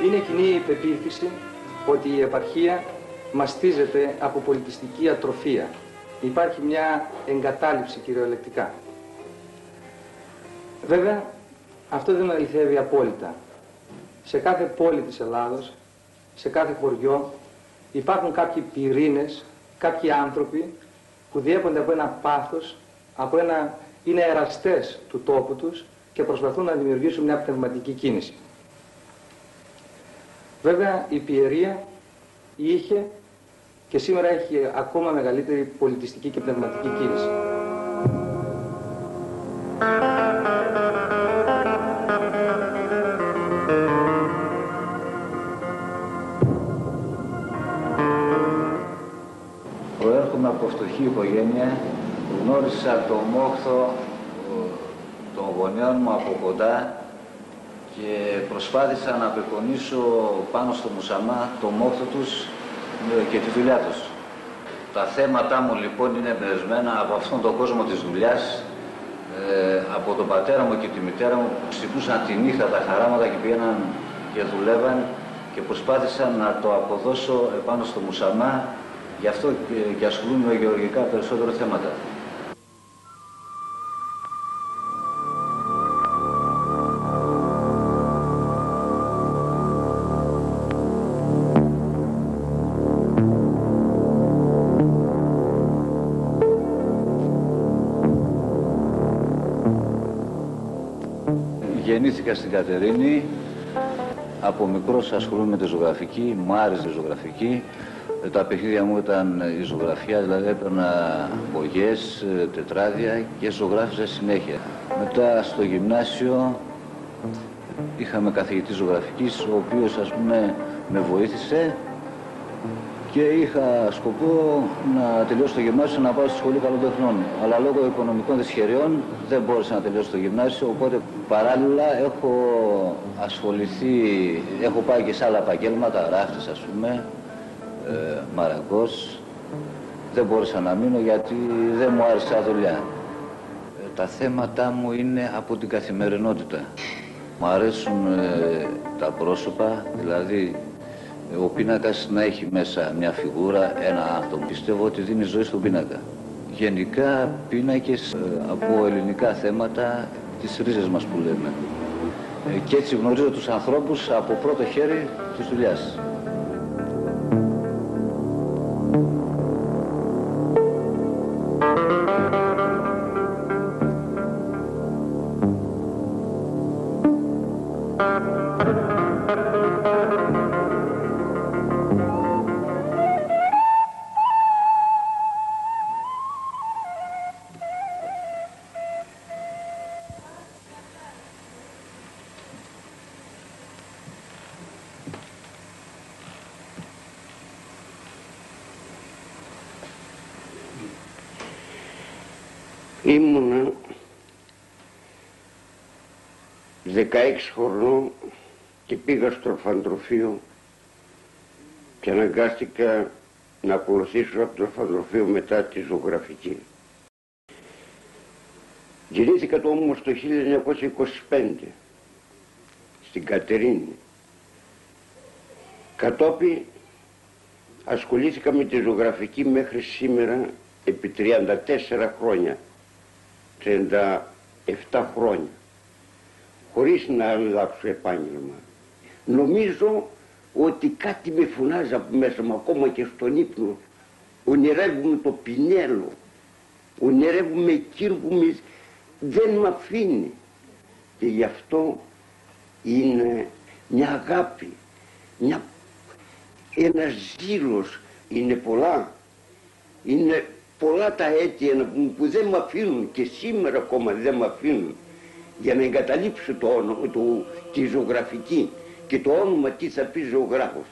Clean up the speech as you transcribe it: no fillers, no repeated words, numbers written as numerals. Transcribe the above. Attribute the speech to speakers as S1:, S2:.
S1: Είναι κοινή η πεποίθηση ότι η επαρχία μαστίζεται από πολιτιστική ατροφία. Υπάρχει μια εγκατάλειψη κυριολεκτικά. Βέβαια, αυτό δεν αληθεύει απόλυτα. Σε κάθε πόλη της Ελλάδος, σε κάθε χωριό, υπάρχουν κάποιοι πυρήνες, κάποιοι άνθρωποι που διέπονται από ένα πάθος, είναι εραστές του τόπου τους και προσπαθούν να δημιουργήσουν μια πνευματική κίνηση. Βέβαια, η Πιερία είχε και σήμερα έχει ακόμα μεγαλύτερη πολιτιστική και πνευματική κίνηση.
S2: Προέρχομαι από φτωχή οικογένεια, γνώρισα το μόχθο των γονέων μου από κοντά και προσπάθησα να απεικονίσω πάνω στο μουσαμά το μόχθο τους και τη δουλειά τους. Τα θέματα μου λοιπόν είναι εμπνευσμένα από αυτόν τον κόσμο της δουλειάς, από τον πατέρα μου και τη μητέρα μου που ξυπνούσαν τη νύχτα τα χαράματα και πήγαιναν και δουλεύαν και προσπάθησα να το αποδώσω επάνω στο μουσαμά, γι' αυτό και ασχολούμαι με γεωργικά περισσότερα θέματα. Γεννήθηκα στην Κατερίνη, από μικρός ασχολούμαι με τη ζωγραφική, μου άρεσε η ζωγραφική. Τα παιχνίδια μου ήταν η ζωγραφιά, δηλαδή έπαιρνα μπογιές, τετράδια και ζωγράφιζα συνέχεια. Μετά στο γυμνάσιο είχαμε καθηγητή ζωγραφικής, ο οποίος ας πούμε με βοήθησε και είχα σκοπό να τελειώσω το γυμνάσιο, να πάω στη Σχολή Καλών Τεχνών. Αλλά λόγω οικονομικών δυσχεριών δεν μπόρεσα να τελειώσω το γυμνάσιο, οπότε παράλληλα έχω ασχοληθεί, έχω πάει και σε άλλα επαγγέλματα, ράφτης ας πούμε, μαραγκός. Δεν μπόρεσα να μείνω γιατί δεν μου άρεσε η δουλειά. Τα θέματα μου είναι από την καθημερινότητα. Μου αρέσουν τα πρόσωπα, δηλαδή ο πίνακας να έχει μέσα μια φιγούρα, ένα άτομο. Πιστεύω ότι δίνει ζωή στον πίνακα. Γενικά πίνακες από ελληνικά θέματα, τις ρίζες μας που λέμε. Και έτσι γνωρίζω τους ανθρώπους από πρώτο χέρι της δουλειάς.
S3: Ήμουνα 16 χρονών και πήγα στο ορφανοτροφείο και αναγκάστηκα να ακολουθήσω από το ορφανοτροφείο μετά τη ζωγραφική. Γεννήθηκα το όμως το 1925 στην Κατερίνη. Κατόπιν ασχολήθηκα με τη ζωγραφική μέχρι σήμερα επί 34 χρόνια. 37 χρόνια, χωρίς να αλλάξω επάγγελμα. Νομίζω ότι κάτι με φωνάζει από μέσα μου, ακόμα και στον ύπνο. Ονειρεύομαι το Πινέλο, ονειρεύομαι εκείνο που δεν με αφήνει. Και γι' αυτό είναι μια αγάπη, ένας ζήλος, είναι πολλά. Είναι πολλά τα αίτια που δεν με αφήνουν και σήμερα ακόμα δεν με αφήνουν για να εγκαταλείψω τη ζωγραφική και το όνομα τι θα πει ζωγράφος.